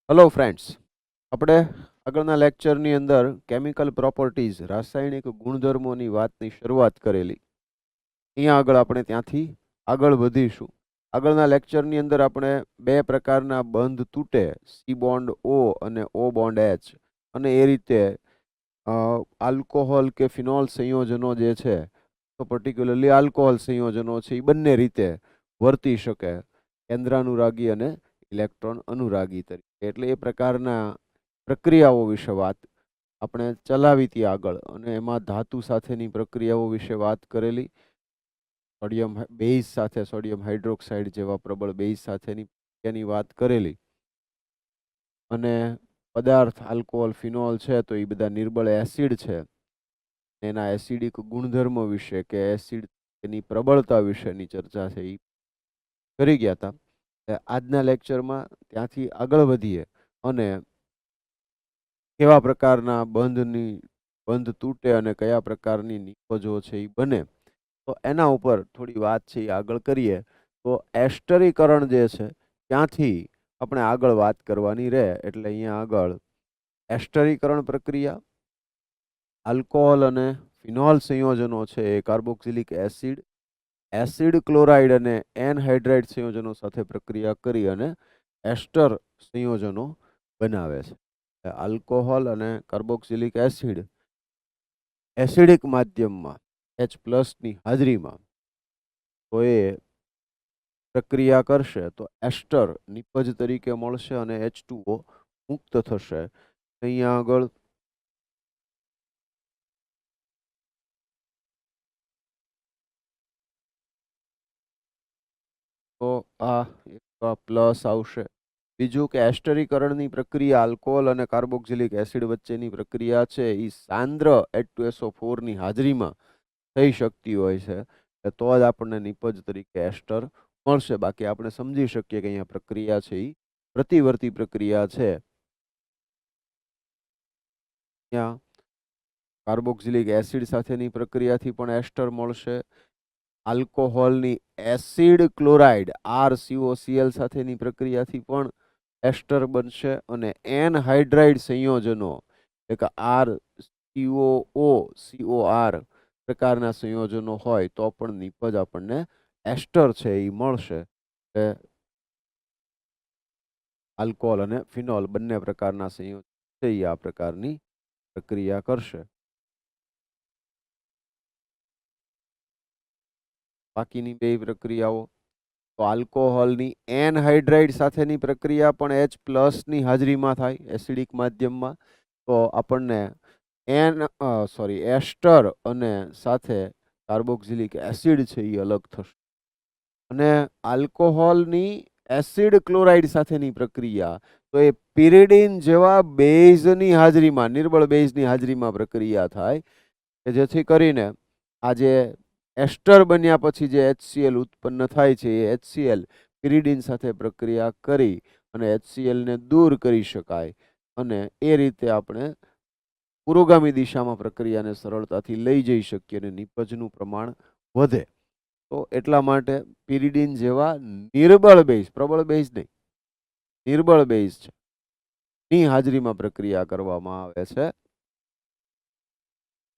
Hello friends, આપણે આગળના લેક્ચરની અંદર કેમિકલ પ્રોપર્ટીઝ રાસાયણિક ગુણધર્મોની વાતની શરૂઆત કરેલી. અહીંયા આગળ આપણે ત્યાંથી આગળ વધીશું. આગળના લેક્ચરની અંદર આપણે બે પ્રકારના બંધ તૂટે, સી બોન્ડ ઓ અને ઓ બોન્ડ એચ, અને એ રીતે આલ્કોહોલ કે ફિનોલ સંયોજનો જે છે, તો પર્ટિક્યુલરલી આલ્કોહોલ સંયોજનો છે, એ બંને રીતે વર્તી શકે, કેન્દ્રાનુરાગી અને ઇલેક્ટ્રોન અનુરાગી તરીકે. એટલે એ પ્રકારના પ્રક્રિયાઓ વિશે વાત આપણે ચલાવી હતી આગળ, અને એમાં ધાતુ સાથેની પ્રક્રિયાઓ વિશે વાત કરેલી. સોડિયમ બેઝ સાથે સોડિયમ હાઇડ્રોક્સાઇડ જેવા પ્રબળ બેઝ સાથેની એની વાત કરેલી. અને પદાર્થ આલ્કોહોલ ફિનોલ છે તો એ બધા નિર્બળ એસિડ છે, એના એસિડિક ગુણધર્મ વિશે કે એસિડ એની પ્રબળતા વિશેની ચર્ચા છે એ કરી ગયા હતા. આજના લેક્ચરમાં ત્યાંથી આગળ વધીએ અને કેવા પ્રકારના બંધ તૂટે અને કયા પ્રકારની નિપજો છે એ બને, તો એના ઉપર થોડી વાત છે એ આગળ કરીએ. તો એસ્ટરીકરણ જે છે ત્યાંથી આપણે આગળ વાત કરવાની રહે. એટલે અહીંયા આગળ એસ્ટરીકરણ પ્રક્રિયા, આલ્કોહોલ અને ફિનોલ સંયોજનો છે એ કાર્બોક્સિલિક એસિડ, એસિડ ક્લોરાઇડ અને એનહાઇડ્રાઇડ સંયોજનો સાથે પ્રક્રિયા કરી અને એસ્ટર સંયોજનો બનાવે છે. આલ્કોહોલ અને કાર્બોક્સિલિક એસિડ એસિડિક માધ્યમમાં H+ ની હાજરીમાં તો એ પ્રક્રિયા કરશે તો એસ્ટર નિપજ તરીકે મળશે અને H2O મુક્ત થશે. અહીંયા આગળ તો આ એક પ્લસ આવશે. બીજું કે એસ્ટરીકરણની પ્રક્રિયા આલ્કોહોલ અને કાર્બોક્સિલિક એસિડ વચ્ચેની પ્રક્રિયા છે એ સાંદ્ર H2SO4 ની હાજરીમાં થઈ શકતી હોય છે, તો જ આપણને નિપજ તરીકે એસ્ટર મળશે. બાકી આપણે સમજી શકીએ કે અહીંયા પ્રક્રિયા છે એ પ્રતિવર્તી પ્રક્રિયા છે. ત્યાં કાર્બોક્સિલિક એસિડ સાથેની પ્રક્રિયાથી પણ એસ્ટર મળશે. આલ્કોહોલની એસિડ ક્લોરાઇડ RCOCl સાથેની પ્રક્રિયાથી પણ એસ્ટર બનશે. અને એનહાઇડ્રાઇડ સંયોજનો એક RCOO પ્રકારના સંયોજનો હોય તો પણ નિપજ આપણને એસ્ટર છે એ મળશે. આલ્કોહોલ અને ફિનોલ બંને પ્રકારના સંયોજન છે એ આ પ્રકારની પ્રક્રિયા કરશે. બાકીની બે પ્રક્રિયાઓ તો આલ્કોહોલની એનહાઇડ્રાઇડ સાથેની પ્રક્રિયા પણ H+ ની હાજરીમાં થાય એસિડિક માધ્યમમાં, તો આપણને એસ્ટર અને સાથે કાર્બોક્સિલિક એસિડ છે એ અલગ થશે. અને આલ્કોહોલની એસિડ ક્લોરાઇડ સાથેની પ્રક્રિયા તો એ પિરિડીન જેવા બેઝની હાજરીમાં, નિર્બળ બેઝની હાજરીમાં પ્રક્રિયા થાય, કે જેથી કરીને આ જે એસ્ટર બન્યા પછી જે HCl ઉત્પન્ન થાય છે એ HCl પિરિડીન સાથે પ્રક્રિયા કરી અને HCl ને દૂર કરી શકાય, અને એ રીતે આપણે પુરોગામી દિશામાં પ્રક્રિયાને સરળતાથી લઈ જઈ શકીએ અને નિપજનું પ્રમાણ વધે. તો એટલા માટે પિરિડીન જેવા નિર્બળ બેઝ, પ્રબળ બેઝ નહીં, નિર્બળ બેઝ છે ની હાજરીમાં પ્રક્રિયા કરવામાં આવે છે.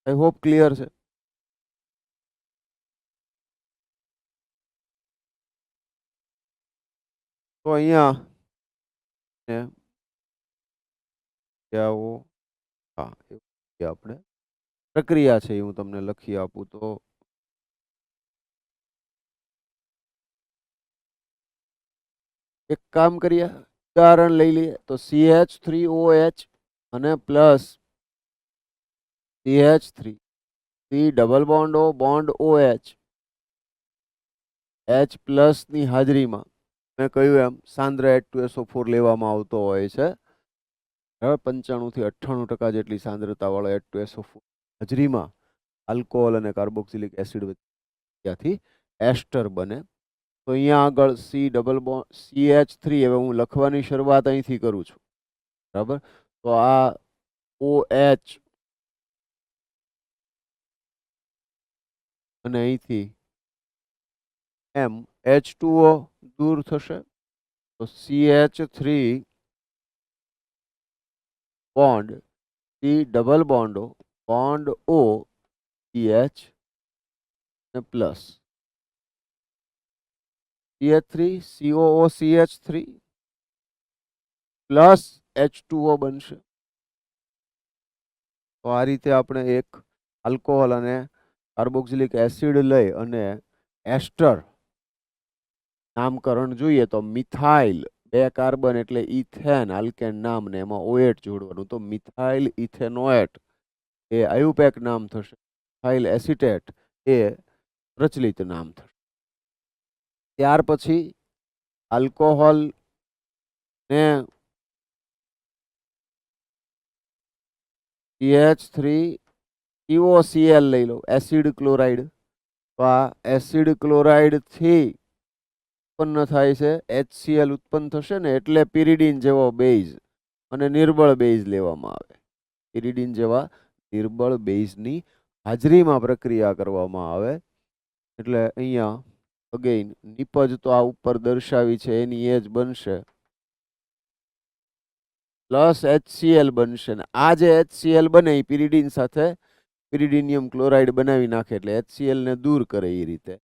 આઈ હોપ ક્લિયર છે. તો અહીંયા આપણે પ્રક્રિયા છે એ હું તમને લખી આપું. તો એક કામ કરીએ, ઉદાહરણ લઈ લઈએ. તો CH3OH અને plus CH3 double bond O bond OH H+ ની હાજરીમાં મેં કહ્યું એમ સાંદ્ર H2SO4 લેવામાં આવતો હોય છે. 95 થી 98% જેટલી સાંદ્રતા વાળો H2SO4 હાજરીમાં આલ્કોહોલ અને કાર્બોક્સિલિક એસિડ ત્યાંથી એસ્ટર બને. તો અહીંયા આગળ CH3, હવે હું લખવાની શરૂઆત અહીંથી કરું છું, બરાબર. તો આ OH અને અહીંથી H2O દૂર થશે. તો CH3 bond C double bond O CH ને plus CH3 COOCH3 plus H2O બનશે. તો આ રીતે આપણે એક આલ્કોહોલ અને કાર્બોક્સિલિક એસિડ લઈ અને એસ્ટર નામકરણ જોઈએ તો મિથાઇલ, 2 કાર્બન એટલે ઇથેન આલ્કેન નામ ને એમાં OH જોડવાનું, તો મિથાઇલ ઇથેનોએટ એ આયુપેક નામ થશે. મિથાઇલ એસિટેટ એ પ્રચલિત નામ થશે. ત્યાર પછી આલ્કોહોલ ને CH3COCl લઈ લો, એસિડ ક્લોરાઇડ. તો આ એસિડ ક્લોરાઇડ થી ઉત્પન્ન થાય છે HCl ઉત્પન્ન થશે ને, એટલે પિરિડીન જેવો બેઝ અને નિર્બળ બેઝ લેવામાં આવે. પિરિડીન જેવા નિર્બળ બેઝની હાજરીમાં પ્રક્રિયા કરવામાં આવે. એટલે અહીંયા અગેઇન નિપજ તો આ ઉપર દર્શાવી છે એની એ જ બનશે, પ્લસ HCl બનશે. ને આ જે HCl બને એ પિરિડીન સાથે પિરિડીનિયમ ક્લોરાઇડ બનાવી નાખે, એટલે HCl ને દૂર કરે, એ રીતે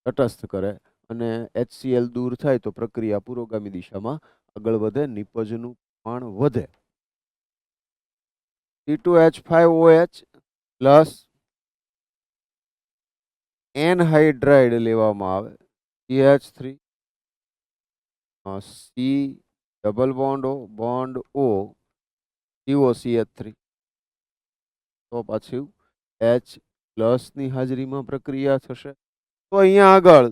તટસ્થ કરે, અને HCl દૂર થાય તો પ્રક્રિયા પુરોગામી દિશામાં આગળ વધે, નિપજનું પ્રમાણ વધે. C2H5OH પ્લસ એનહાઇડ્રાઇડ લેવામાં આવે, CH3 C double bond O COCH3. તો પાછું H પ્લસ ની હાજરીમાં પ્રક્રિયા થશે. તો અહીંયા આગળ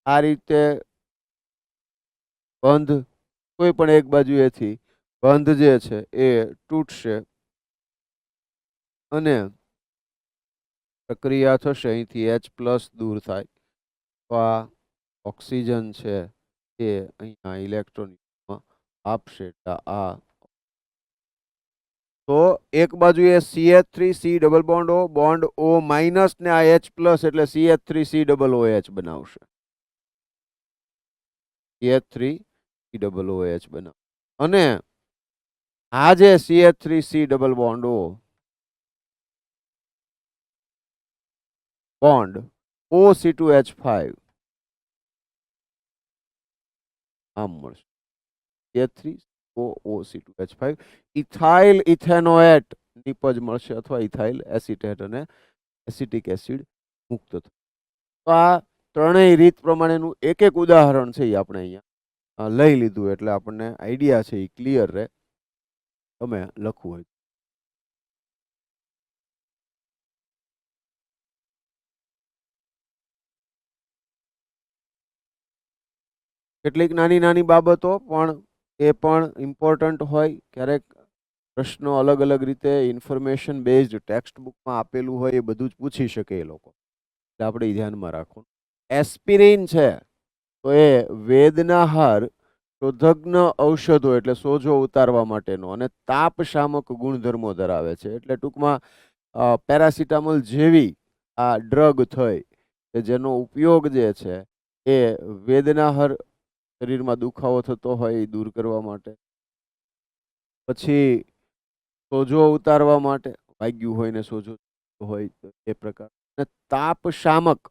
આ રીતે બંધ કોઈ પણ એક બાજુએથી બંધ જે છે એ તૂટશે અને પ્રક્રિયા થશે, અહીંથી H પ્લસ દૂર થાય. તો આ ઓક્સિજન છે એ અહીંયા ઇલેક્ટ્રોનમાં આપશે. આ તો એક બાજુએ CH3 C double bond O minus ને આ H પ્લસ એટલે CH3 C ડબલ OH બનાવશે. CH3 C ડબલ OH બનાવ, અને આ જે CH3 C double bond OC2H5 આમ મળશે. CH3 OC2H5 ઇથાઇલ ઇથેનોએટ નિપજ મળશે, અથવા ઇથાઇલ એસિટેટ અને એસિટિક એસિડ મુક્ત થશે. તો આ ત્રણેય રીત પ્રમાણેનું એક એક ઉદાહરણ છે એ આપણે અહીંયા લઈ લીધું, એટલે આપણને આઈડિયા છે એ ક્લિયર રહે. તમે લખવું હોય કેટલીક નાની નાની બાબતો પણ એ પણ ઇમ્પોર્ટન્ટ હોય. ક્યારેક પ્રશ્નો અલગ અલગ રીતે ઇન્ફોર્મેશન બેઝડ ટેક્સ્ટ બુકમાં આપેલું હોય એ બધું જ પૂછી શકે એ લોકો, એટલે આપણે ધ્યાનમાં રાખવું. એસ્પિરિન છે તો એ વેદનાહાર શોધગ્ન ઔષધો એટલે સોજો ઉતારવા માટેનો અને તાપ શામક ગુણધર્મો ધરાવે છે. એટલે ટૂંકમાં પેરાસિટામોલ જેવી આ ડ્રગ થઈ કે જેનો ઉપયોગ જે છે એ વેદનાહાર શરીરમાં દુખાવો થતો હોય એ દૂર કરવા માટે, પછી સોજો ઉતારવા માટે, વાગ્યું હોય ને સોજો હોય એ પ્રકાર, અને તાપ શામક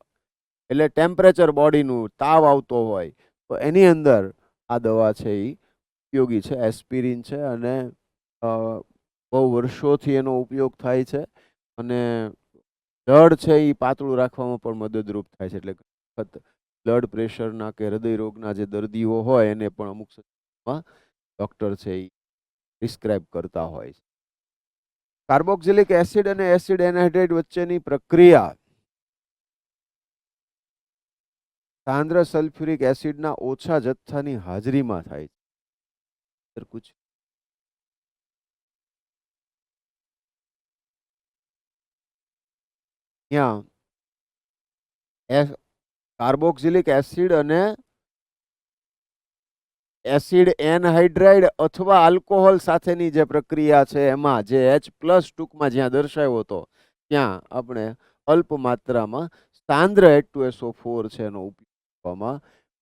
એટલે ટેમ્પરેચર બોડીનું તાવ આવતો હોય તો એની અંદર આ દવા છે એ ઉપયોગી છે, એસ્પિરિન છે. અને બહુ વર્ષોથી એનો ઉપયોગ થાય છે, અને બ્લડ છે એ પાતળું રાખવામાં પણ મદદરૂપ થાય છે. એટલે બ્લડ પ્રેશરના કે હૃદય રોગના જે દર્દીઓ હોય એને પણ અમુક સમયમાં ડૉક્ટર છે એ પ્રિસ્ક્રાઇબ કરતા હોય છે. કાર્બોક્સિલિક એસિડ અને એસિડ એનહાઇડ્રેટ વચ્ચેની પ્રક્રિયા સાંદ્ર સલ્ફ્યુરિક એસિડના ઓછા જથ્થાની હાજરીમાં થાય છે. ત્યાં કાર્બોક્સિલિક એસિડ અને એસિડ એનહાઇડ્રાઇડ અથવા આલ્કોહોલ સાથેની જે પ્રક્રિયા છે એમાં જે H પ્લસ ટૂંકમાં જ્યાં દર્શાવ્યો હતો ત્યાં આપણે અલ્પ માત્રામાં સાંદ્ર H2SO4 છે એનો ઉપયોગ કરવામાં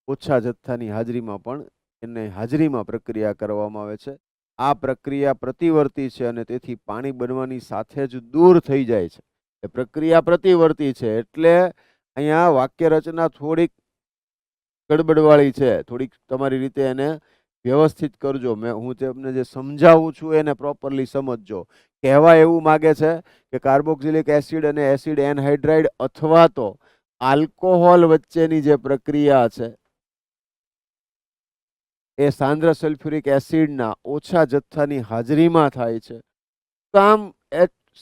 ઓછા જથ્થાની હાજરીમાં પણ એને હાજરીમાં પ્રક્રિયા કરવામાં આવે છે. આ પ્રક્રિયા પ્રતિવર્તી છે અને તેથી પાણી બનવાની સાથે જ દૂર થઈ જાય છે. એ પ્રક્રિયા પ્રતિવર્તી છે એટલે અહીંયા વાક્ય રચના થોડીક ગડબડવાળી છે. થોડીક તમારી રીતે એને વ્યવસ્થિત કરજો. હું તમને જે સમજાવું છું એને પ્રોપરલી સમજજો. કહેવા એવું માગે છે કે કાર્બોક્સિલિક એસિડ અને એસિડ એનહાઇડ્રાઇડ અથવા તો આલ્કોહોલ વચ્ચેની જે પ્રક્રિયા છે એ સાંદ્ર સલ્ફ્યુરિક એસિડના ઓછા જથ્થાની હાજરીમાં થાય છે. કામ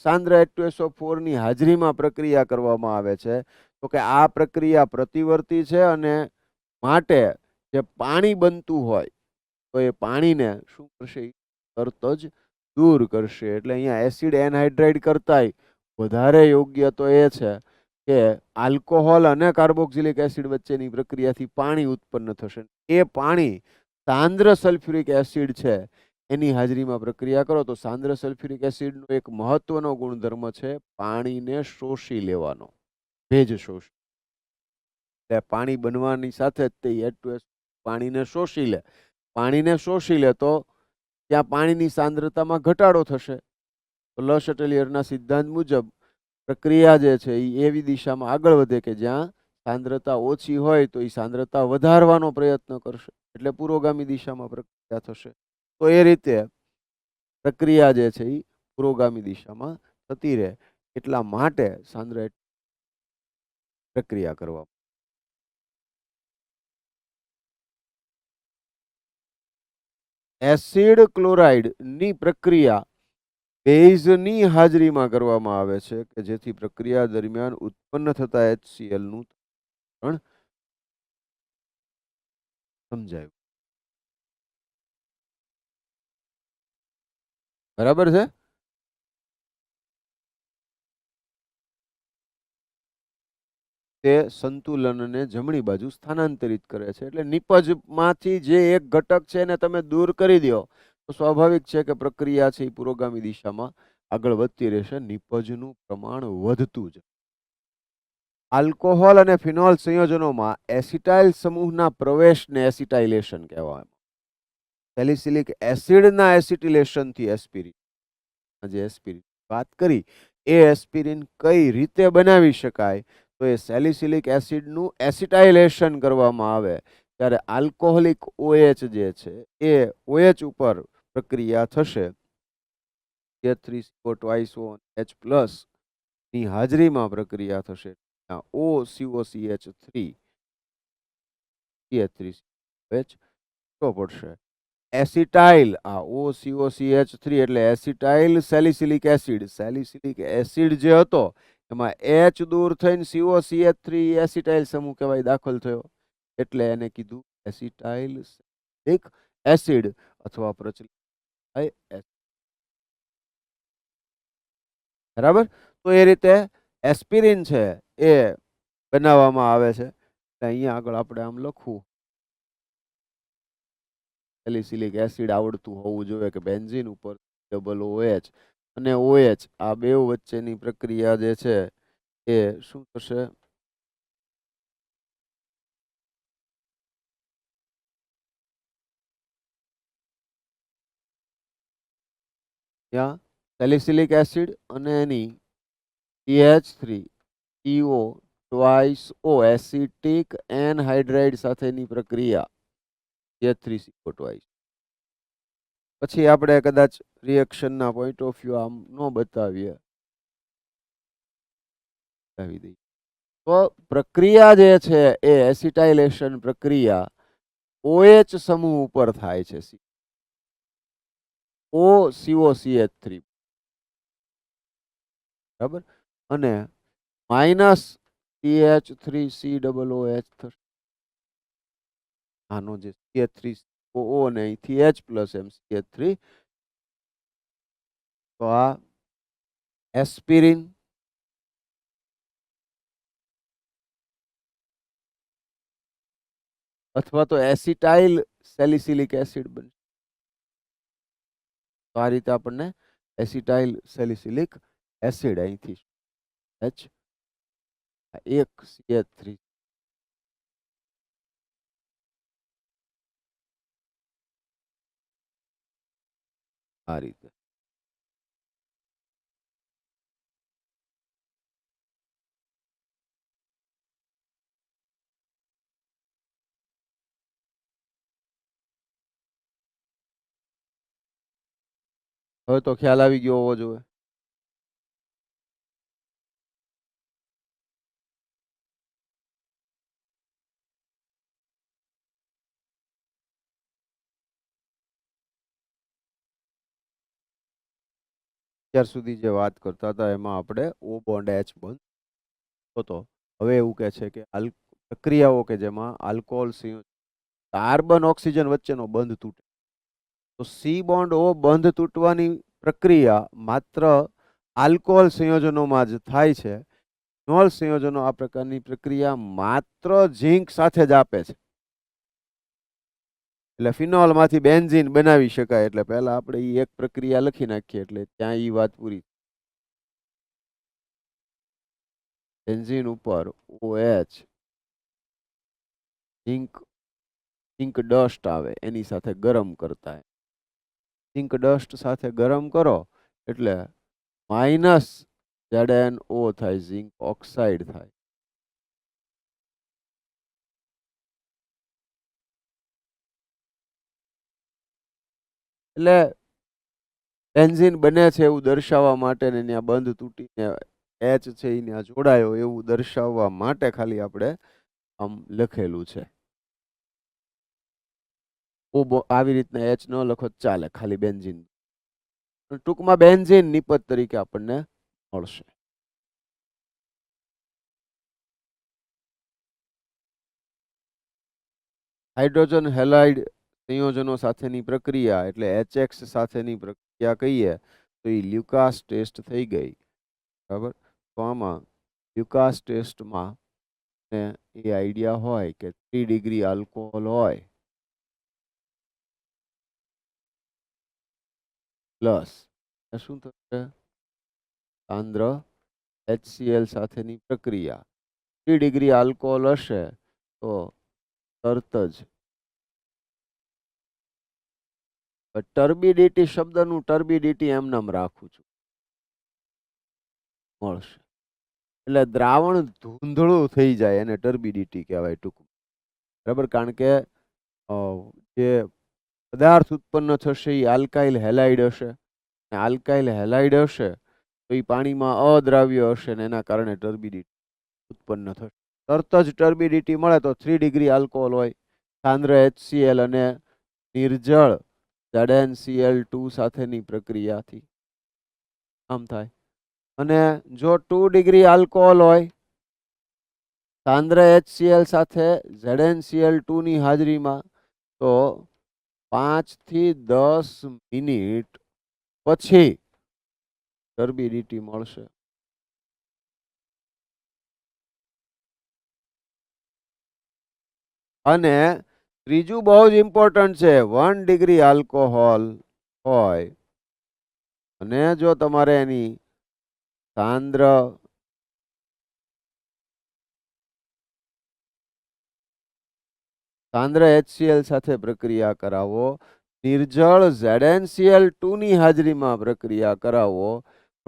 સાંદ્ર H2SO4 ની હાજરીમાં પ્રક્રિયા કરવામાં આવે છે. તો કે આ પ્રક્રિયા પ્રતિવર્તી છે અને માટે જે પાણી બનતું હોય તો એ પાણીને શું કરશે? તરત જ દૂર કરશે. એટલે અહીંયા એસિડ એનહાઇડ્રાઇડ કરતાંય વધારે યોગ્ય તો એ છે કે આલ્કોહોલ અને કાર્બોક્સિલિક એસિડ વચ્ચેની પ્રક્રિયાથી પાણી ઉત્પન્ન થશે. એ પાણી સાંદ્ર સલ્ફ્યુરિક એસિડ છે એની હાજરીમાં પ્રક્રિયા કરો તો સાંદ્ર સલ્ફ્યુરિક એસિડનો એક મહત્વનો ગુણધર્મ છે પાણીને શોષી લેવાનો, ભેજ શોષી. એટલે પાણી બનવાની સાથે જ તે H2S પાણીને શોષી લે. પાણીને શોષી લે તો ત્યાં પાણીની સાંદ્રતામાં ઘટાડો થશે. તો લ શેટેલિયરના સિદ્ધાંત મુજબ પ્રક્રિયા જે છે એ એવી દિશામાં આગળ વધે કે જ્યાં સાંદ્રતા ઓછી હોય તો એ સાંદ્રતા વધારવાનો પ્રયત્ન કરશે. એટલે પુરોગામી દિશામાં પ્રક્રિયા થશે. તો એ રીતે પ્રક્રિયા જે છે એ પુરોગામી દિશામાં થતી રહે. એટલા માટે સાંદ્ર પ્રક્રિયા કરવા. એસિડ ક્લોરાઇડ ની પ્રક્રિયા બેઝની હાજરીમાં કરવામાં આવે છે કે જેથી પ્રક્રિયા દરમિયાન ઉત્પન્ન થતા HCl નું ત્રણ સમજાયું. બરાબર છે. તે સંતુલનને જમણી બાજુ સ્થાનાંતરિત કરે છે. એટલે નિપજમાંથી જે એક ઘટક છે એને તમે દૂર કરી દો તો સ્વાભાવિક છે કે પ્રક્રિયા છે એ પુરોગામી દિશામાં આગળ વધતી રહેશે. નિપજનું પ્રમાણ વધતું જ. આલ્કોહોલ અને ફિનોલ સંયોજનોમાં એસિટાઇલ સમૂહના પ્રવેશને એસિટાઇલેશન કહેવાય. સેલિસિલિક એસિડના એસિટિલેશનથી એસ્પિરિન, જે એસ્પિરિન વાત કરી એ એસ્પિરિન કઈ રીતે બનાવી શકાય? તો એ સેલિસિલિક એસિડનું એસિટાઇલેશન કરવામાં આવે ત્યારે આલ્કોહોલિક OH જે છે એ OH ઉપર પ્રક્રિયા થશે. H3CO2H+ ની હાજરીમાં પ્રક્રિયા થશે. OCOCH3 CH3COH પડશે. એસિટાઇલ, આ OCOCH3 એટલે acetyl salicylic acid. Salicylic acid જે હતો એમાં H દૂર થઈને COCH3 એસિટાઇલ સમૂહ કહેવાય દાખલ થયો. એટલે એને કીધું એસિટાઇલ સેલિસિલિક એસિડ અથવા પ્રચલિત. બરાબર. તો એ રીતે એસ્પિરિન છે એ બનાવવામાં આવે છે. અહીંયા આગળ આપણે આમ લખવું સેલિસિલિક એસિડ આવડતું હોવું જોઈએ કે બેન્ઝીન ઉપર ડબલ OH અને OH આ બે વચ્ચેની પ્રક્રિયા જે છે એ શું થશે? ત્યાં સેલિસિલિક એસિડ અને એની CH3CO એસિટિક એનહાઇડ્રાઇડ સાથેની પ્રક્રિયા CH3CO2. પછી આપણે કદાચ રિએક્શનના પોઈન્ટ ઓફ વ્યૂ આમ ન બતાવીએ, બતાવી દઈએ તો પ્રક્રિયા જે છે એ એસિટાઇલેશન પ્રક્રિયા OH સમૂહ ઉપર થાય છે. OCOCH3 બરાબર. અને -CH3COOH થશે. આનો જે CH3OO અને અહીંથી H+ એમ CH3. તો આ એસ્પિરિન અથવા તો એસિટાઇલ સેલિસિલિક એસિડ બનશે. તો આ રીતે આપણને એસિટાઇલ સેલિસિલિક એસિડ અહીંથી H એક CH3 આ રીતે. હવે તો ખ્યાલ આવી ગયો હોવો જોઈએ. અત્યાર સુધી જે વાત કરતા હતા એમાં આપણે O બોન્ડ H બોન્ડ હતો. હવે એવું કહે છે કે પ્રક્રિયાઓ કે જેમાં આલ્કોહોલ સંયોજન કાર્બન ઓક્સિજન વચ્ચેનો બંધ તૂટે. તો C બોન્ડ O બંધ તૂટવાની પ્રક્રિયા માત્ર આલ્કોહોલ સંયોજનોમાં જ થાય છે. ફિનોલ સંયોજનો આ પ્રકારની પ્રક્રિયા માત્ર ઝીંક સાથે જ આપે છે. એટલે ફિનોલમાંથી બેન્ઝીન બનાવી શકાય. એટલે પહેલા આપણે એક પ્રક્રિયા લખી નાખીએ એટલે ત્યાં એ વાત પૂરી. બેન્ઝીન ઉપર OH ઝીંક ડસ્ટ આવે એની સાથે ગરમ કરતા. ઝીંક ડસ્ટ સાથે ગરમ કરો એટલે -ZnO થાય, ઝીંક ઓક્સાઇડ થાય. એટલે બેન્ઝીન બને છે એવું દર્શાવવા માટે ને ત્યાં બંધ તૂટીને H છે એ ત્યાં જોડાયો એવું દર્શાવવા માટે ખાલી આપણે આમ લખેલું છે. આવી રીતના H ન લખો ચાલે, ખાલી બેન્ઝીન. ટૂંકમાં બેન્ઝીન નિપજ તરીકે આપણને મળશે. હાઇડ્રોજન હેલાઇડ સંયોજનો સાથેની પ્રક્રિયા એટલે HX સાથેની પ્રક્રિયા કહીએ તો એ લ્યુકાસ ટેસ્ટ થઈ ગઈ. બરાબર. તો આમાં લ્યુકાસ ટેસ્ટમાં એ આઈડિયા હોય કે 3 ડિગ્રી આલ્કોહોલ હોય પ્લસ શું થશે સાંદ્ર HCl સાથેની પ્રક્રિયા. 3 ડિગ્રી આલ્કોહોલ હશે તો તરત જ ટર્બિડિટી શબ્દનું ટર્બિડિટી એમ નામ રાખું છું મળશે. એટલે દ્રાવણ ધૂંધળું થઈ જાય એને ટર્બિડિટી કહેવાય ટૂંકમાં. બરાબર. કારણ કે જે પદાર્થ ઉત્પન્ન થશે એ આલ્કાઇલ હેલાઇડ હશે. આલ્કાઇલ હેલાઇડ હશે તો એ પાણીમાં અદ્રાવ્ય હશે ને એના કારણે ટર્બિડિટી ઉત્પન્ન થશે. તરત જ ટર્બિડિટી મળે તો 3 ડિગ્રી આલ્કોહોલ હોય, સાંદ્ર HCl અને નિર્જળ ZnCl2 સાથેની પ્રક્રિયાથી આમ થાય. અને જો 2 ડિગ્રી આલ્કોહોલ હોય સાંદ્ર HCl સાથે ZnCl2 ની હાજરીમાં તો 5 થી 10 મિનિટ પછી ટર્બિડિટી મળશે. અને ત્રીજું બહુ જ ઇમ્પોર્ટન્ટ છે, 1 ડિગ્રી આલ્કોહોલ હોય અને જો તમારે એની સાંદ્ર HCl સાથે પ્રક્રિયા કરાવો, નિર્જળ ZnCl2 ની હાજરીમાં પ્રક્રિયા કરાવો,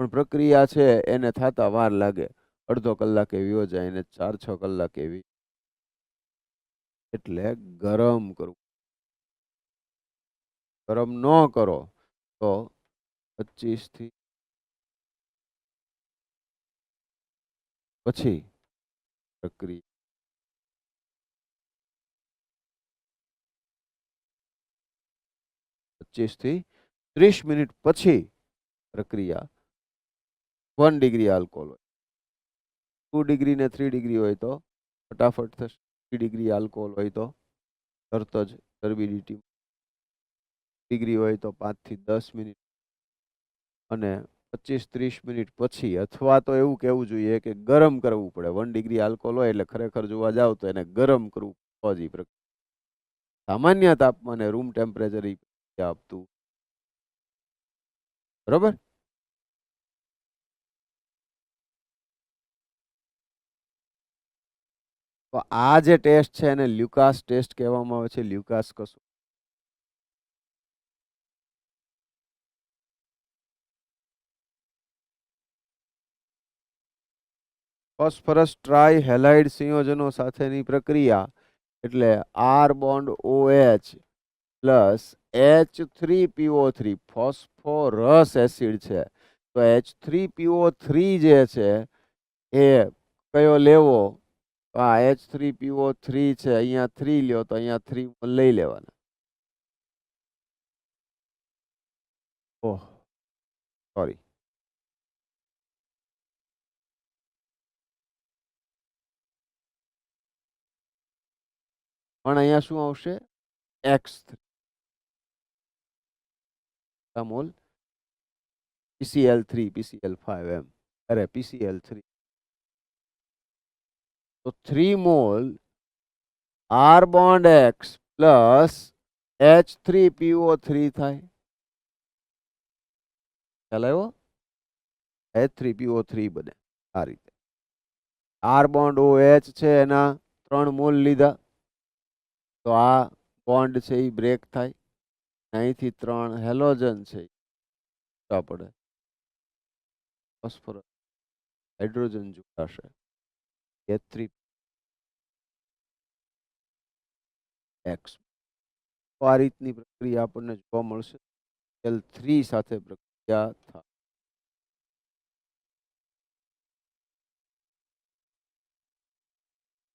પણ પ્રક્રિયા છે એને થતા વાર લાગે. અડધો કલાક એવી હો જાય ને 4-6 કલાક એવી. એટલે ગરમ કરવું. ગરમ ન કરો તો 25 થી પછી પ્રક્રિયા 25 થી 30 મિનિટ પછી પ્રક્રિયા 1 ડિગ્રી આલ્કોહોલ હોય. 2 ડિગ્રી ને 3 ડિગ્રી હોય તો ફટાફટ થશે. 3 ડિગ્રી આલ્કોહોલ હોય તો તરત જ ટર્બિડિટી ડિગ્રી હોય તો 5 થી 10 મિનિટ અને 25-30 મિનિટ પછી, અથવા તો એવું કહેવું જોઈએ કે ગરમ કરવું પડે. 1 ડિગ્રી આલ્કોહોલ હોય એટલે ખરેખર જોવા જાવ તો એને ગરમ કરવું પડે. સામાન્ય તાપમાને રૂમ ટેમ્પરેચર આપતું. બરોબર. તો આ જે ટેસ્ટ છે એને લ્યુકાસ ટેસ્ટ કહેવામાં આવે છે. લ્યુકાસ કશું ફોસ્ફરસ ટ્રાય હેલાઇડ સંયોજનો સાથેની પ્રક્રિયા એટલે R bond OH plus H3PO3 ફોસ્ફોરસ acid છે. તો H3PO3 જે છે એ કયો લેવો? આ H3PO3 છે, અહીંયા 3 લ્યો તો અહીંયા 3 લઈ લેવાના. ઓહ સોરી, પણ અહીંયા શું આવશે? X3 મોલ PCl3 PCl5 એમ, અરે PCl3. તો 3 mall R bond X plus H3PO3 થાય. ખ્યાલ આવ્યો? H3PO3 બને આ રીતે. R બોન્ડ OH છે એના 3 મોલ લીધા, તો આ બોન્ડ છે એ બ્રેક થાય. અહીંથી 3 હેલોજન છે પડે, ફોસ્ફરસ હાઇડ્રોજન જોડાશે. H3X. તો આ રીતની પ્રક્રિયા આપણને જોવા મળશે. L3 સાથે પ્રક્રિયા થાય.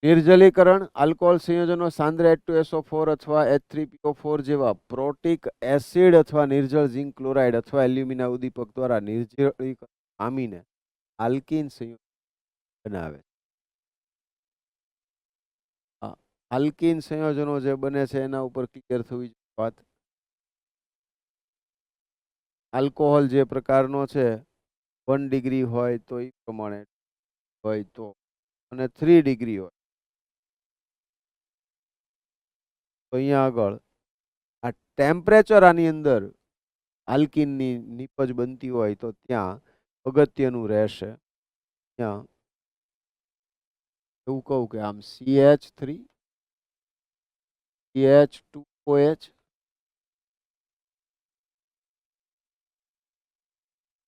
નિર્જલીકરણ આલ્કોહોલ સંયોજનો સાંદ્ર H2SO4 અથવા H3PO4 જેવા પ્રોટિક એસિડ અથવા નિર્જળ ઝિંક ક્લોરાઇડ અથવા એલ્યુમિના ઉદ્દીપક દ્વારા નિર્જલીકરણ પામીને આલ્કીન સંયોજન બનાવે. આલ્કીન સંયોજનો જે બને છે એના ઉપર ક્લિયર થવી જોઈએ વાત. આલ્કોહોલ જે પ્રકારનો છે 1 ડિગ્રી હોય તો એ પ્રમાણે હોય તો, અને 3 ડિગ્રી હોય તો અહીંયા આગળ આ ટેમ્પરેચર આની અંદર આલ્કીનની નિપજ બનતી હોય તો ત્યાં અગત્યનું રહેશે. ત્યાં એવું કહું કે આમ CH3 CH2OH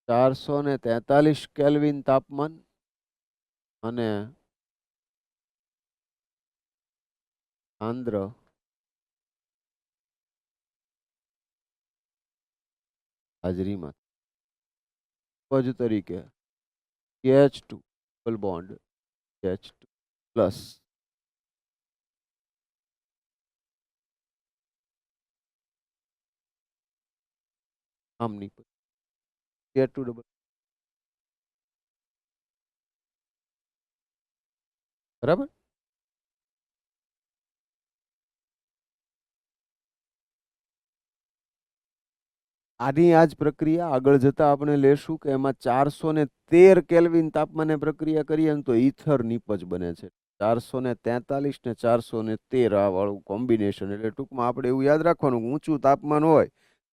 443 કેલ્વિન તાપમાન અને સાંદ્ર હાજરીમાં પજ તરીકે CH2 double bond CH2 plus આમની CH2 ડબલ, બરાબર. આની આ જ પ્રક્રિયા આગળ જતા આપણે લેશું કે એમાં 413 કેલ્વિન તાપમાને પ્રક્રિયા કરીએ ને તો ઈથર નિપજ બને છે. 443 ને 413 આ વાળું કોમ્બિનેશન. એટલે ટૂંકમાં આપણે એવું યાદ રાખવાનું કે ઊંચું તાપમાન હોય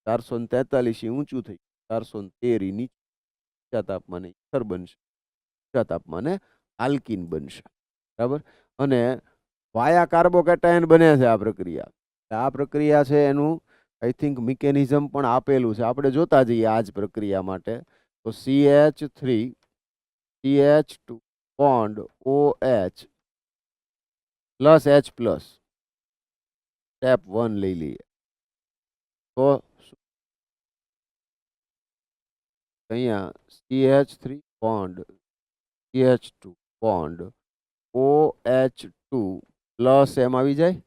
443 એ ઊંચું થઈ, 413 એ નીચા તાપમાને ઈથર બનશે, ઊંચા તાપમાને આલ્કીન બનશે. બરાબર. અને વાયા કાર્બોકેટાયન બને છે આ પ્રક્રિયા. આ પ્રક્રિયા છે એનું આઈ થિંક મિકેનિઝમ પણ આપેલું છે, આપણે જોતા જઈએ આ જ પ્રક્રિયા માટે. તો CH3 CH2 bond OH plus H plus step 1 લઈ લઈએ તો અહીંયા CH3 bond CH2 bond OH2 plus M આવી જાય.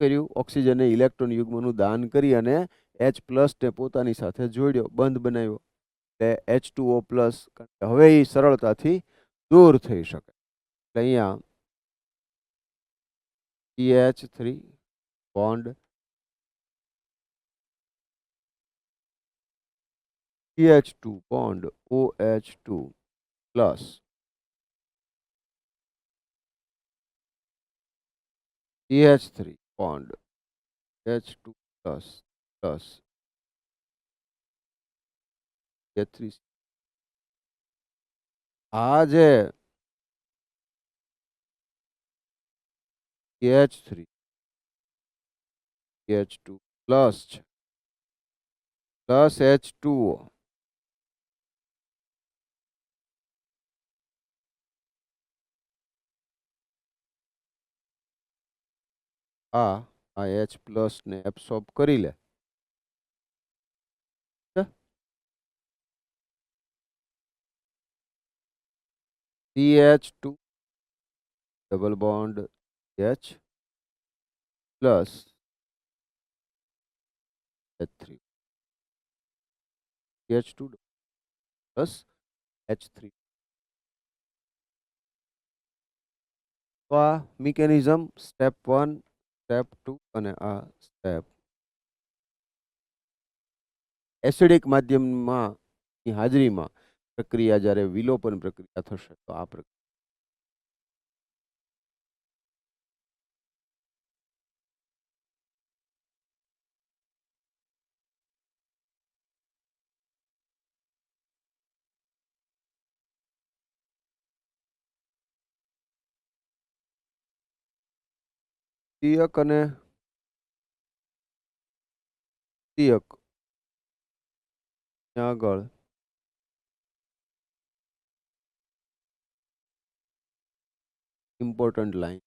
કર્યું ઓક્સિજને ઇલેક્ટ્રોન યુગ્મનું દાન કરી અને H પ્લસ ને પોતાની સાથે જોડ્યો, બંધ બનાવ્યો, એટલે H2O પ્લસ હવે એ સરળતાથી દૂર થઈ શકે. એટલે અહીંયા CH3 bond CH2 bond OH2 plus CH3 bond H2 plus plus CH3. આ જે CH3 CH2 પ્લસ છે પ્લસ H2O આ H પ્લસ ને એબ્સોર્બ કરી લે. CH2 double bond H plus H3 CH2 plus H3. તો આ મિકેનિઝમ સ્ટેપ 1, સ્ટેપ 2 અને આ સ્ટેપ. એસિડિક માધ્યમમાં ની હાજરીમાં પ્રક્રિયા જ્યારે વિલોપન પ્રક્રિયા થશે તો આ પ્રક્રિયા. તિયક અને તિયક આગળ ઇમ્પોર્ટન્ટ લાઈન.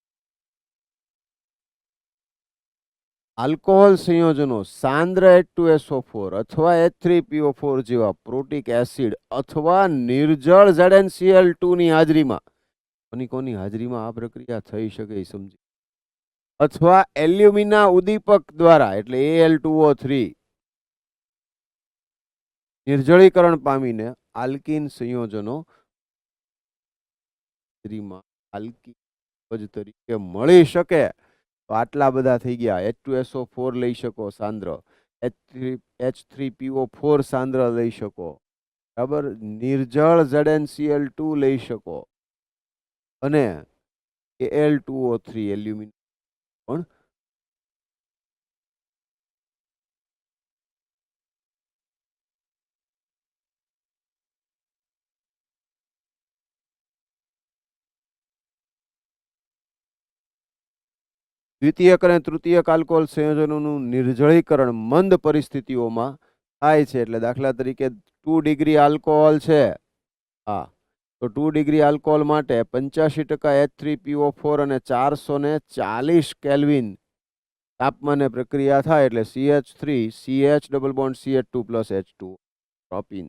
આલ્કોહોલ સંયોજનો સાંદ્ર H2SO4 અથવા H3PO4 જેવા પ્રોટિક એસિડ અથવા નિર્જળ ZnCl2 ની હાજરીમાં કોની હાજરીમાં આ પ્રક્રિયા થઈ શકે એ સમજી. અથવા એલ્યુમિના ઉદ્દીપક દ્વારા એટલે Al2O3 નિર્જળીકરણ પામીને આલ્કીન સંયોજનો આલ્કીન તરીકે મળી શકે. તો આટલા બધા થઈ ગયા. H2SO4 લઈ શકો સાંદ્ર, H3PO4 સાંદ્ર લઈ શકો, બરાબર, નિર્જળ ZnCl2 લઈ શકો અને Al2O3 એલ્યુમિનિયમ પણ દ્વિતીયક અને તૃતીયક આલ્કોહોલ સંયોજનોનું નિર્જળીકરણ મંદ પરિસ્થિતિઓમાં થાય છે. એટલે દાખલા તરીકે 2 ડિગ્રી આલ્કોહોલ છે, હા, તો 2 ડિગ્રી આલ્કોહોલ માટે 85% H3PO4 અને 440 કેલ્વિન તાપમાને પ્રક્રિયા થાય એટલે CH3 CH double bond CH2 plus H2 propyne.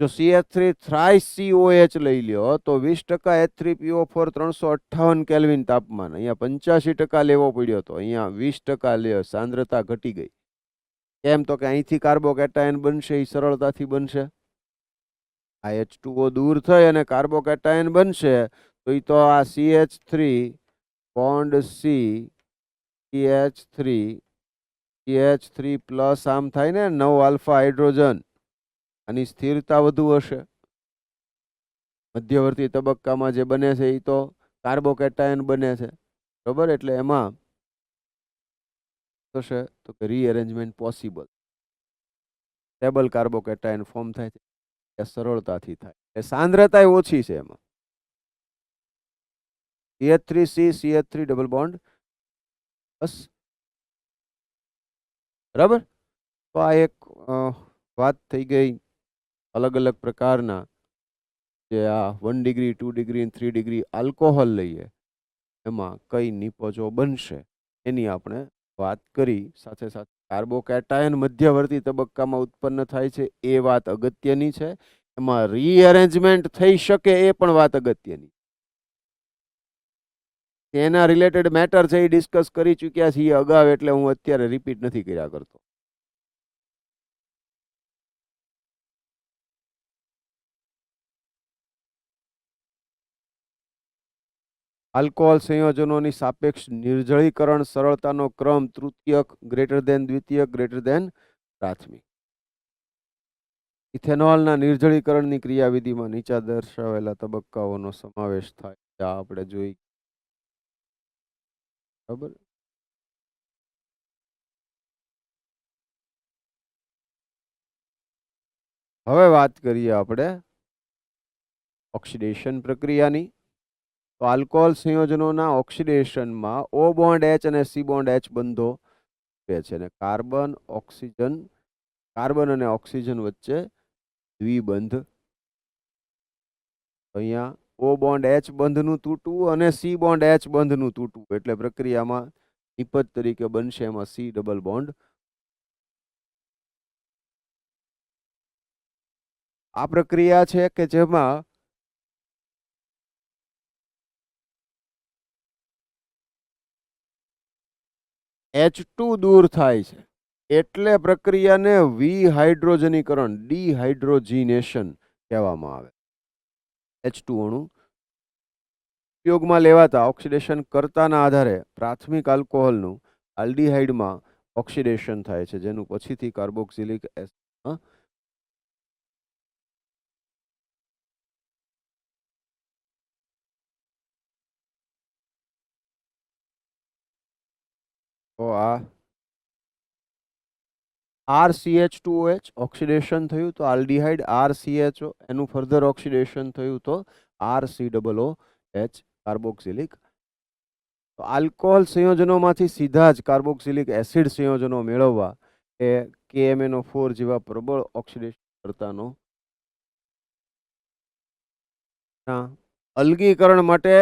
જો CH3 થ્રાઇસ COH લઈ લ્યો તો 20% H3PO4 358 કેલ્વિન તાપમાન. અહીંયા 85% લેવો પડ્યો હતો, અહીંયા 20% લે, સાંદ્રતા ઘટી ગઈ. કેમ? તો કે અહીંથી કાર્બોકેટાયન બનશે, એ સરળતાથી બનશે. આ H2O દૂર થઈ અને કાર્બોકેટાયન બનશે તો એ તો આ CH3 bond C CH3 plus આમ થાય ને 9 આલ્ફા હાઇડ્રોજન. આની સ્થિરતા વધુ હશે. મધ્યવર્તી તબક્કામાં જે બને છે એ તો કાર્બોકેટાયન બને છે, બરોબર. એટલે એમાં થશે તો કે રીઅરેન્જમેન્ટ પોસિબલ, સ્ટેબલ કાર્બોકેટાયન ફોર્મ થાય છે, એ સરળતાથી થાય. એ સાંદ્રતા ઓછી છે એમાં. CH3C CH3 ડબલ બોન્ડ બસ, બરાબર. તો આ એક વાત થઈ ગઈ અલગ અલગ પ્રકારના જે આ 1 ડિગ્રી 2 ડિગ્રી 3 ડિગ્રી આલ્કોહોલ લઈએ એમાં કઈ નિપજો બનશે એની આપણે વાત કરી. સાથે સાથે કાર્બોકેટાયન મધ્યવર્તી તબક્કામાં ઉત્પન્ન થાય છે એ વાત અગત્યની છે. એમાં રીઅરેન્જમેન્ટ થઈ શકે એ પણ વાત અગત્યની. એના રિલેટેડ મેટર છે એ ડિસ્કસ કરી ચૂક્યા છીએ અગાઉ, એટલે હું અત્યારે રિપીટ નથી કર્યા કરતો. આલ્કોહોલ સંયોજનોની સાપેક્ષ નિર્જળીકરણ સરળતાનો ક્રમ તૃતીયક ગ્રેટર દેન દ્વિતીયક ગ્રેટર દેન પ્રાથમિક. ઇથેનોલના નિર્જળીકરણની ક્રિયાવિધિમાં નીચા દર્શાવેલા તબક્કાઓનો સમાવેશ થાય. આ આપણે જોઈ, બરાબર. હવે વાત કરીએ આપણે ઓક્સિડેશન પ્રક્રિયાની. તો આલ્કોહોલ સંયોજનોના ઓક્સિડેશનમાં O બોન્ડ H અને C બોન્ડ H બંધો છે અને કાર્બન અને ઓક્સિજન વચ્ચે દ્વિબંધ. અહીંયા O બોન્ડ H બંધનું તૂટવું અને C બોન્ડ H બંધનું તૂટવું એટલે પ્રક્રિયામાં નિપજ તરીકે બનશે, એમાં સી ડબલ બોન્ડ. આ પ્રક્રિયા છે કે જેમાં H2 દૂર થાય છે, એટલે પ્રક્રિયાને વિહાઇડ્રોજનીકરણ, ડિહાઇડ્રોજીનેશન કહેવામાં આવે. H2 અણુ ઉપયોગમાં લેવાતા ઓક્સિડેશન કર્તાના આધારે પ્રાથમિક આલ્કોહોલનું આલ્ડીહાઇડમાં ઓક્સિડેશન થાય છે, જેનું પછીથી કાર્બોક્સિલિક એસિડ. તો આ RCH2OH ઓક્સિડેશન થયું તો આલ્ડીહાઇડ RCHO, એનું ફર્ધર ઓક્સિડેશન થયું તો RCOOH કાર્બોક્સિલિક. તો આલ્કોહોલ સંયોજનોમાંથી સીધા જ કાર્બોક્સિલિક એસિડ સંયોજનો મેળવવા એ KMnO4 જેવા પ્રબળ ઓક્સિડેશન કરતાનો અલગીકરણ માટે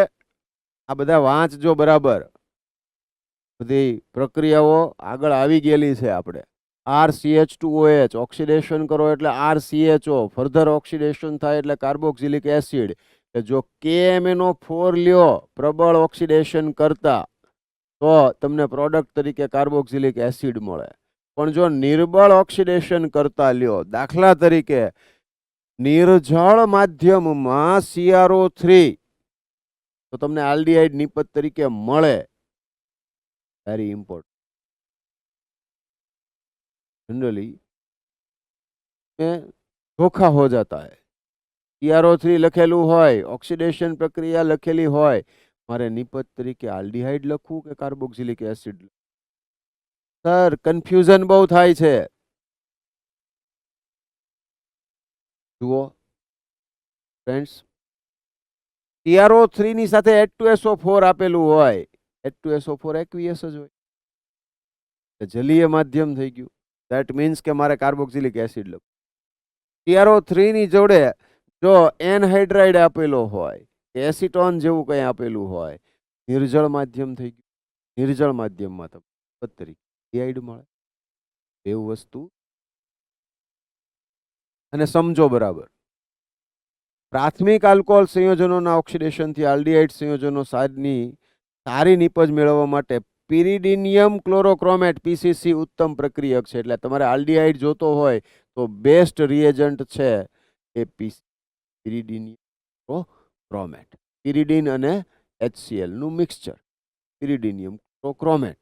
આ બધા વાંચજો બરાબર. બધી પ્રક્રિયાઓ આગળ આવી ગયેલી છે. આપણે RCH2OH ઓક્સિડેશન કરો એટલે RCHO, ફર્ધર ઓક્સિડેશન થાય એટલે કાર્બોક્સિલિક એસિડ. જો KMnO4 લ્યો પ્રબળ ઓક્સિડેશન કરતા તો તમને પ્રોડક્ટ તરીકે કાર્બોક્સિલિક એસિડ મળે. પણ જો નિર્બળ ઓક્સિડેશન કરતા લ્યો, દાખલા તરીકે નિર્જળ માધ્યમમાં CrO3, તો તમને આલ્ડીહાઇડ નિપજ તરીકે મળે. Very important. जनरली में धोखा हो जाता है. CrO3 લખેલું હોય, ઓક્સિડેશન પ્રક્રિયા લખેલી હોય, મારે નિપજ તરીકે આલ્ડીહાઇડ લખવું કે કાર્બોક્સિલિક એસિડ? સર કન્ફ્યુઝન બહુ થાય છે. જુઓ ફ્રેન્ડ્સ, CrO3 ની સાથે H2SO4 આપેલું હોય, H2SO4 એક્વિયસ જ હોય, જલીય માધ્યમ થઈ ગયું. ધેટ મીન્સ કે મારે કાર્બોક્સિલિક એસિડ લખવું. CrO3 ની જોડે જો એનહાઇડ્રાઇડ આપેલો હોય, એસિટોન જેવું કંઈ આપેલું હોય, નિર્જળ માધ્યમ થઈ ગયું. નિર્જળ માધ્યમમાં તમને તરીકે ડીહાઇડ મળે. એવું વસ્તુ. અને સમજો બરાબર, પ્રાથમિક આલ્કોહોલ સંયોજનોના ઓક્સિડેશનથી આલ્ડીહાઇડ સંયોજનો સારી નિપજ મેળવવા માટે પિરિડિનિયમ ક્લોરોક્રોમેટ PCC ઉત્તમ પ્રક્રિયક છે. એટલે તમારે આલ્ડીહાઇડ જોતો હોય તો બેસ્ટ રિએજન્ટ છે એ પિરિડિનિયમ ક્રોમેટ. પિરિડિન અને HCl નું મિક્સચર, પિરિડિનિયમ ક્રોમેટ,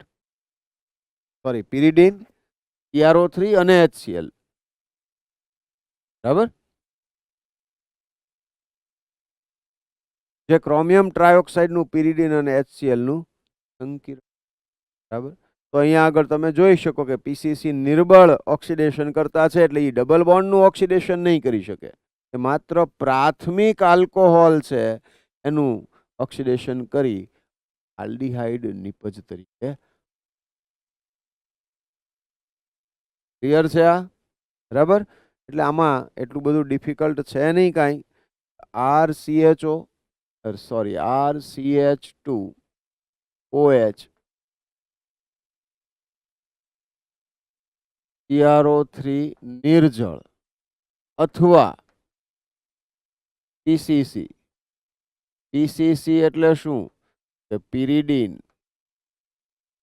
સોરી પિરિડિન, CrO3 અને HCl. બરાબર. જે ક્રોમિયમ ટ્રાયોક્સાઇડનું પિરિડિન અને HCl નું સંકીર્ણ. બરાબર. તો અહીંયા આગળ તમે જોઈ શકો કે PCC નિર્બળ ઓક્સિડેશન કરતા છે, એટલે એ ડબલ બોન્ડનું ઓક્સિડેશન નહીં કરી શકે. એ માત્ર પ્રાથમિક આલ્કોહોલ છે એનું ઓક્સિડેશન કરી આલ્ડીહાઇડ નિપજ તરીકે. ક્લિયર છે આ? બરાબર. એટલે આમાં એટલું બધું ડિફિકલ્ટ છે નહીં કાંઈ. RCH2OH CrO3 નિર્જળ અથવા PCC. PCC એટલે શું? કે પિરિડિન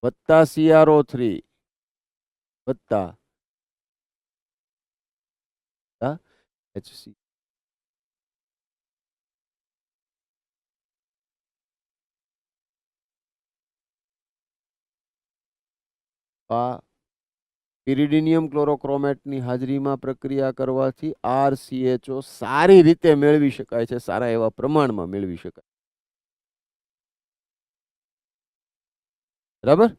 વત્તા CrO3 વત્તા HC. આ પિરિડિનિયમ ક્લોરોક્રોમેટની હાજરીમાં પ્રક્રિયા કરવાથી RCHO સારી રીતે મેળવી શકાય છે, સારા એવા પ્રમાણમાં મેળવી શકાય. બરાબર.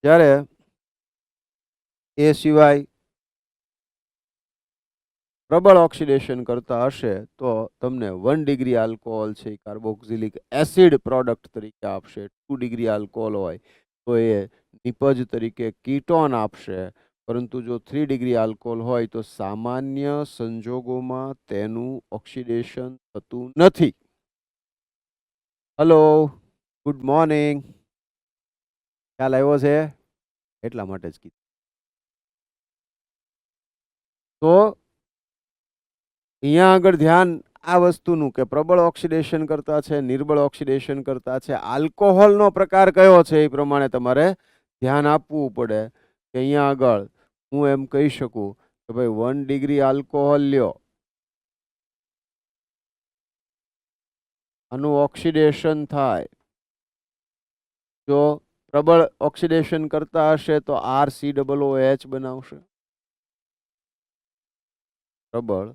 જ્યારે એ સિવાય પ્રબળ ઓક્સિડેશન કરતા હશે તો તમને 1 ડિગ્રી આલ્કોહોલ છે કાર્બોક્સિલિક એસિડ પ્રોડક્ટ તરીકે આપશે. 2 ડિગ્રી આલ્કોહોલ હોય તો એ નિપજ તરીકે કીટોન આપશે. પરંતુ જો 3 ડિગ્રી આલ્કોહોલ હોય તો સામાન્ય સંજોગોમાં તેનું ઓક્સિડેશન થતું નથી. હલો. Good morning. ખ્યાલ આવ્યો છે એટલા માટે જ કીધું. તો અહીંયા આગળ ધ્યાન આ વસ્તુનું કે પ્રબળ ઓક્સિડેશન કરતા છે, નિર્બળ ઓક્સિડેશન કરતા છે, આલ્કોહોલનો પ્રકાર કયો છે એ પ્રમાણે તમારે ધ્યાન આપવું પડે. કે અહીંયા આગળ હું એમ કહી શકું કે ભાઈ 1 ડિગ્રી આલ્કોહોલ લ્યો, આનું ઓક્સિડેશન થાય, જો પ્રબળ ઓક્સિડેશન કરતા હશે તો RCOOH બનાવશે. પ્રબળ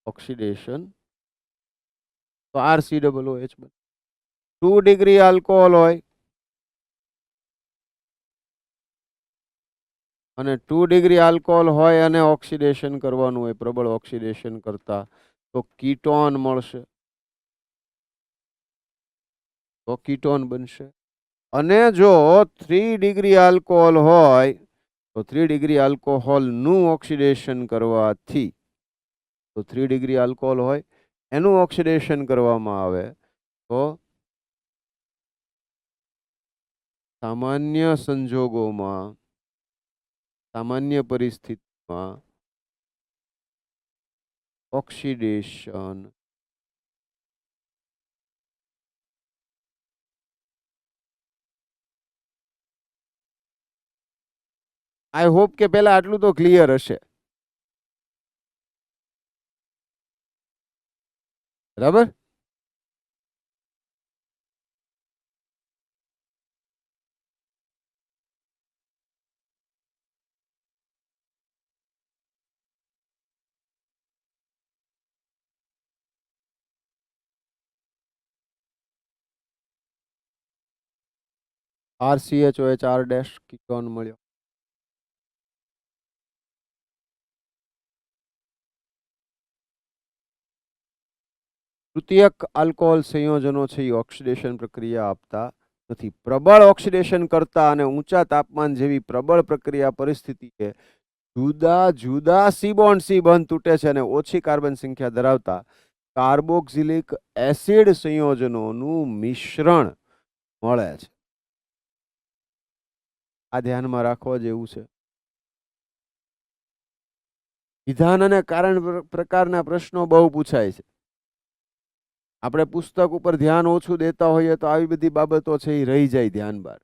ઓક્સિડેશન તો RCOOH બને. 2 ડિગ્રી આલ્કોહોલ હોય અને 2 ડિગ્રી આલ્કોહોલ હોય અને ઓક્સિડેશન કરવાનું હોય, પ્રબળ ઓક્સિડેશન કરતા, તો કીટોન મળશે, તો કીટોન બનશે. અને જો 3 ડિગ્રી આલ્કોહોલ હોય તો 3 ડિગ્રી આલ્કોહોલનું ઓક્સિડેશન કરવાથી, તો 3 ડિગ્રી આલ્કોહોલ હોય એનું ઓક્સિડેશન કરવામાં આવે તો સામાન્ય સંજોગોમાં, સામાન્ય પરિસ્થિતિમાં ઓક્સિડેશન આઈ હોપ કે પહેલા આટલું તો ક્લિયર હશે. બરાબર. RCHOH R ડેશ કીટોન મળ્યો. તૃતીયક આલ્કોહોલ સંયોજનો છે એ ઓક્સિડેશન પ્રક્રિયા આપતા નથી. પ્રબળ ઓક્સિડેશન કરતા અને ઊંચા તાપમાન જેવી પ્રબળ પ્રક્રિયા પરિસ્થિતિએ જુદા જુદા સી બંધ તૂટે છે અને ઓછી કાર્બન સંખ્યા ધરાવતા કાર્બોક્સિલિક એસિડ સંયોજનોનું મિશ્રણ મળે છે. આ ધ્યાનમાં રાખવા જેવું છે. વિધાન અને કારણ પ્રકારના પ્રશ્નો બહુ પૂછાય છે. આપણે પુસ્તક ઉપર ધ્યાન ઓછું દેતા હોઈએ તો આવી બધી બાબતો છે એ રહી જાય ધ્યાન બહાર.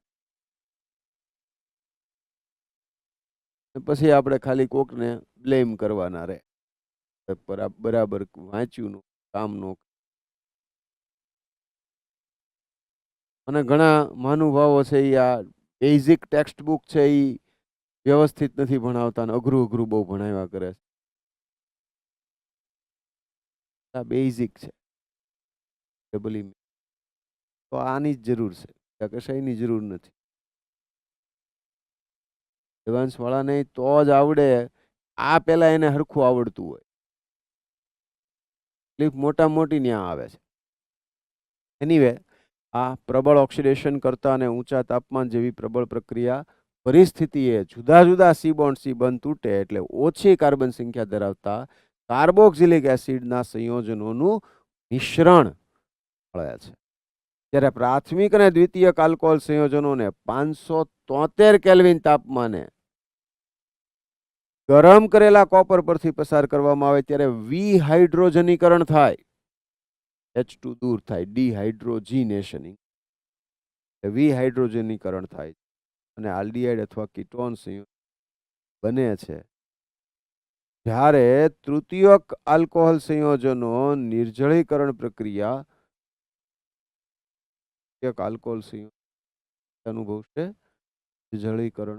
પછી આપણે ખાલી કોકને બ્લેમ કરવાના રહે, બરાબર વાંચ્યું નું કામ નું. અને ઘણા મહાનુભાવો છે એ આ બેઝિક ટેક્સ્ટ બુક છે એ વ્યવસ્થિત નથી ભણાવતા અને અઘરું અઘરું બહુ ભણાવ્યા કરે છે. આ બેઝિક છે તો આની જ જરૂર છે, કશાયની જરૂર નથી. એડવાન્સ વાળાને તો જ આવડે, આ પેલા એને હરખું આવડતું હોય. તકલીફ મોટા મોટી ન્યા આવે છે. એનીવે, આ પ્રબળ ઓક્સિડેશન કરતા અને ઊંચા તાપમાન જેવી પ્રબળ પ્રક્રિયા પરિસ્થિતિએ જુદા જુદા સી બંધ તૂટે એટલે ઓછી કાર્બન સંખ્યા ધરાવતા કાર્બોક્સિલિક એસિડના સંયોજનોનું મિશ્રણ મળે છે. જ્યારે પ્રાથમિક અને દ્વિતીયક આલ્કોહોલ સંયોજનોને 573 કેલ્વિન તાપમાને ગરમ કરેલા કોપર પરથી પસાર કરવામાં આવે ત્યારે વિહાઇડ્રોજનીકરણ થાય, H2 દૂર થાય, ડિહાઇડ્રોજીનેશન, વિહાઇડ્રોજનીકરણ થાય અને આલ્ડીહાઇડ અથવા કીટોન સંયોજન બને છે. જ્યારે તૃતીયક આલ્કોહોલ સંયોજનો નિર્જળીકરણ પ્રક્રિયા આલ્કોહોલ સંયોજન અનુભવશે નિર્જળીકરણ.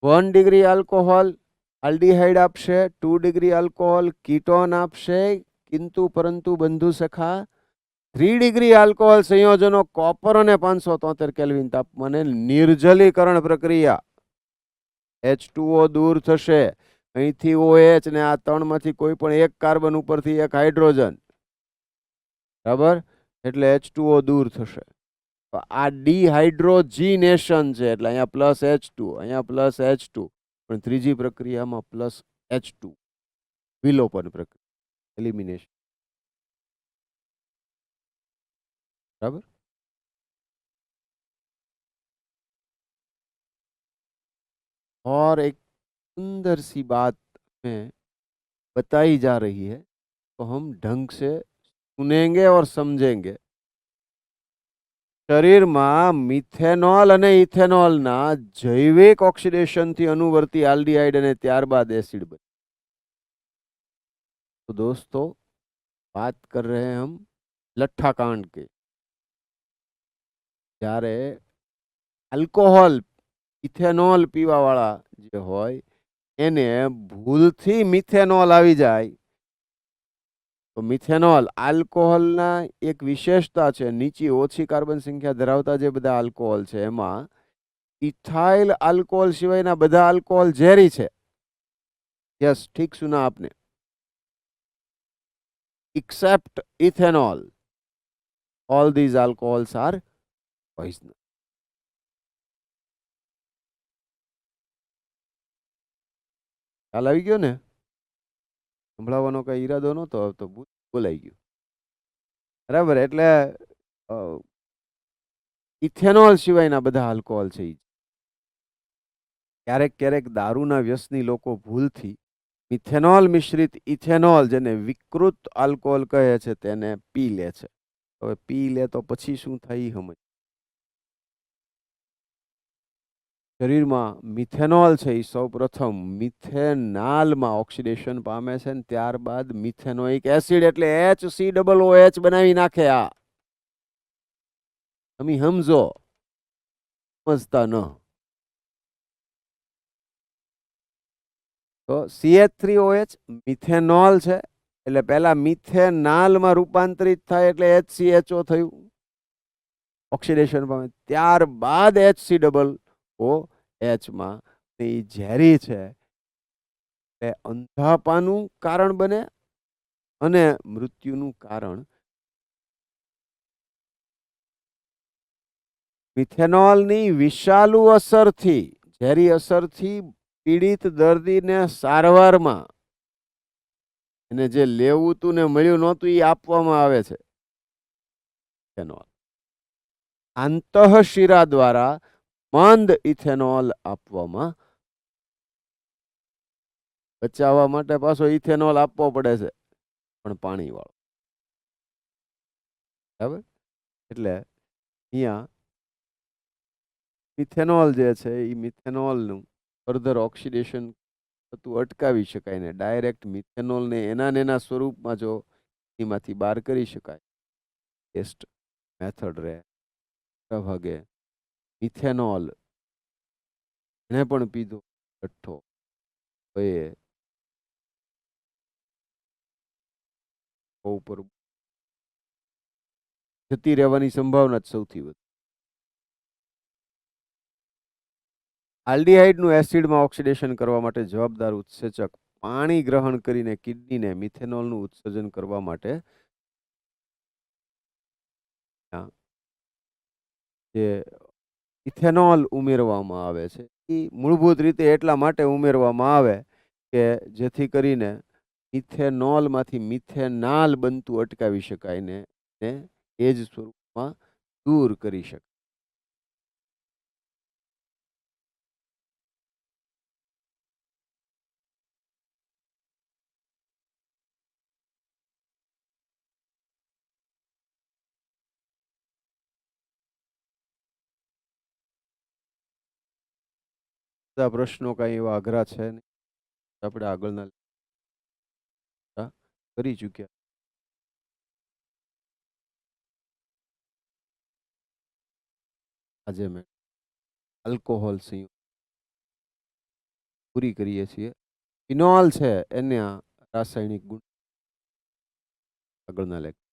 1 ડિગ્રી આલ્કોહોલ આલ્ડીહાઇડ આપશે, 2 ડિગ્રી આલ્કોહોલ કીટોન આપશે, કિંતુ પરંતુ બંધુ સખા 3 ડિગ્રી આલ્કોહોલ સંયોજનો કોપર અને 573 કેલ્વિન તાપમાને નિર્જલીકરણ પ્રક્રિયા, H2O દૂર થશે, અહીંથી OH ને આ ત્રણમાંથી કોઈ પણ એક કાર્બન ઉપરથી એક હાઇડ્રોજન, બરાબર, એટલે H2O દૂર થશે. તો આ ડિહાઇડ્રોજીનેશન છે, એટલે અહીંયા પ્લસ H2, અહીંયા પ્લસ H2, પણ ત્રીજી પ્રક્રિયામાં પ્લસ H2, વિલોપન પ્રક્રિયા, એલિમિનેશન. बराबर. और एक सुंदर सी बात में बताई जा रही है, तो हम ढंग से सुनेंगे और समझेंगे. શરીરમાં મિથેનોલ અને ઇથેનોલના જૈવિક ઓક્સિડેશનથી અનુવર્તી આલ્ડીહાઇડ અને ત્યારબાદ એસિડ બને. तो दोस्तों, बात कर रहे हैं हम लट्ठा कांड के. જ્યારે આલ્કોહોલ ઇથેનોલ પીવાવાળા જે હોય એને ભૂલથી મિથેનોલ આવી જાય, તો મિથેનોલ આલ્કોહોલના એક વિશેષતા છે, નીચી ઓછી કાર્બન સંખ્યા ધરાવતા જે બધા આલ્કોહોલ છે એમાં ઇથાઇલ આલ્કોહોલ સિવાયના બધા આલ્કોહોલ ઝેરી છે. યસ, ઠીક સુના આપને. except ethanol, all these alcohols are poisonous. ખ્યાલ આવી ગયો ને? સંભળાવવાનો કઈ ઈરાદો નહોતો, તો બોલાઈ ગયું. બરાબર. એટલે ઇથેનોલ સિવાયના બધા આલ્કોહોલ છે. ક્યારેક ક્યારેક દારૂના વ્યસની લોકો ભૂલથી મિથેનોલ મિશ્રિત ઇથેનોલ, જેને વિકૃત આલ્કોહોલ કહે છે, તેને પી લે છે. હવે પી લે તો પછી શું થાય સમજ. શરીરમાં મિથેનોલ છે એ સૌ પ્રથમ મિથેનાલમાં ઓક્સિડેશન પામે છે, ને ત્યારબાદ મિથેનોઇક એસિડ એટલે HCOOH બનાવી નાખે. આ તમે સમજો, સમજતા ન. તો CH3OH મિથેનોલ છે, એટલે પહેલા મિથેનાલમાં રૂપાંતરિત થાય એટલે HCHO થયું, ઓક્સિડેશન પામે. ત્યારબાદ HCOOH માં એ ઝેરી છે, એટલે અંધાપાનું કારણ બને અને મૃત્યુનું કારણ. મિથેનોલની વિષાલુ અસરથી, ઝેરી અસરથી પીડિત દર્દીને સારવારમાં એને જે લેવું તું ને મળ્યું નહોતું એ આપવામાં આવે છે. ઇથેનોલ આંતઃશિરા દ્વારા મંદ ઇથેનોલ આપવામાં, બચાવવા માટે પાછો ઇથેનોલ આપવો પડે છે, પણ પાણી વાળો. બરાબર. એટલે અહીંયા મિથેનોલ જે છે એ મિથેનોલનું ફર્ધર ઓક્સિડેશન થતું અટકાવી શકાય ને ડાયરેક્ટ મિથેનોલને એના સ્વરૂપમાં જો એમાંથી બહાર કરી શકાય. બેસ્ટ મેથડ રહે. ભાગે મિથેનોલ એને પણ પીધો લઠ્ઠો તો એ ઉપર જતી રહેવાની સંભાવના જ સૌથી વધુ. આલ્ડીહાઇડનું એસિડમાં ઓક્સિડેશન કરવા માટે જવાબદાર ઉત્સેચક પાણી ગ્રહણ કરીને કિડનીને મિથેનોલનું ઉત્સર્જન કરવા માટે જે ઇથેનોલ ઉમેરવામાં આવે છે એ મૂળભૂત રીતે એટલા માટે ઉમેરવામાં આવે કે જેથી કરીને ઇથેનોલમાંથી મિથેનાલ બનતું અટકાવી શકાય ને એ જ સ્વરૂપમાં દૂર કરી શકાય. બધા પ્રશ્નો કઈ એવા અઘરા છે નહીં, આપણે આગળના કરી ચૂક્યા. આજે મેં આલ્કોહોલ સંયુક્ત પૂરી કરીએ છીએ. ફિનોલ છે એના રાસાયણિક ગુણ આગળના લેક્ચર